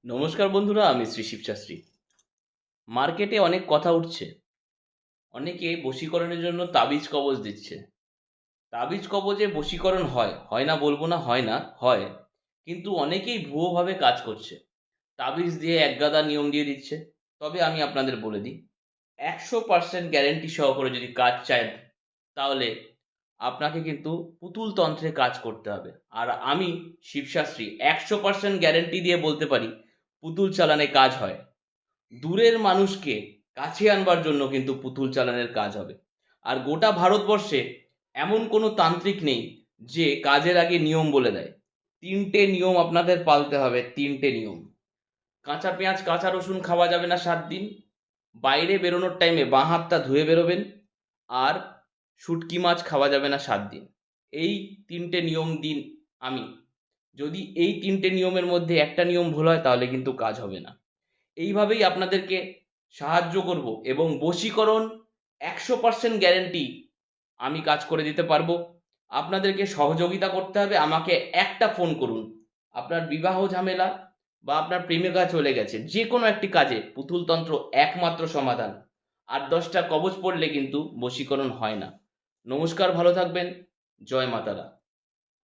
নমস্কার বন্ধুরা, আমি শ্রী শিবশাস্ত্রী। মার্কেটে অনেক কথা উঠছে। অনেকে বশীকরণের জন্য তাবিজ কবজ দিচ্ছে। তাবিজ কবজে বশীকরণ হয়, হয় না বলবো না, হয় না, হয়। কিন্তু অনেকেই ভুয়োভাবে কাজ করছে। তাবিজ দিয়ে একগাদা নিয়ম দিয়ে দিচ্ছে। তবে আমি আপনাদের বলে দিই, ১০০% গ্যারান্টি সহকারে যদি কাজ চান, তাহলে আপনাকে কিন্তু পুতুল তন্ত্রে কাজ করতে হবে। আর আমি শিবশাস্ত্রী ১০০% গ্যারান্টি দিয়ে বলতে পারি, পুতুল চালানে কাজ হয়। দূরের মানুষকে কাছে আনবার জন্য কিন্তু পুতুল চালানের কাজ হবে। আর গোটা ভারতবর্ষে এমন কোনো তান্ত্রিক নেই যে কাজের আগে নিয়ম বলে দেয়। ৩টে নিয়ম আপনাদের পালতে হবে, ৩টে নিয়ম। কাঁচা পেঁয়াজ, কাঁচা রসুন খাওয়া যাবে না ৭ দিন। বাইরে বেরোনোর টাইমে বাঁ হাতটা ধুয়ে বেরোবেন। আর শুঁটকি মাছ খাওয়া যাবে না ৭ দিন। এই ৩টে নিয়ম দিন আমি। যদি এই ৩টে নিয়মের মধ্যে একটা নিয়ম ভুল হয়, তাহলে কিন্তু কাজ হবে না। এইভাবেই আপনাদেরকে সাহায্য করব এবং বশীকরণ ১০০% গ্যারান্টি আমি কাজ করে দিতে পারবো। আপনাদেরকে সহযোগিতা করতে হবে। আমাকে একটা ফোন করুন। আপনার বিবাহ ঝামেলা বা আপনার প্রেমিকা চলে গেছে, যে কোনো একটি কাজে পুতুলতন্ত্র একমাত্র সমাধান। ৮-১০টা কবচ পড়লে কিন্তু বশীকরণ হয় না। নমস্কার, ভালো থাকবেন। জয় মা তারা।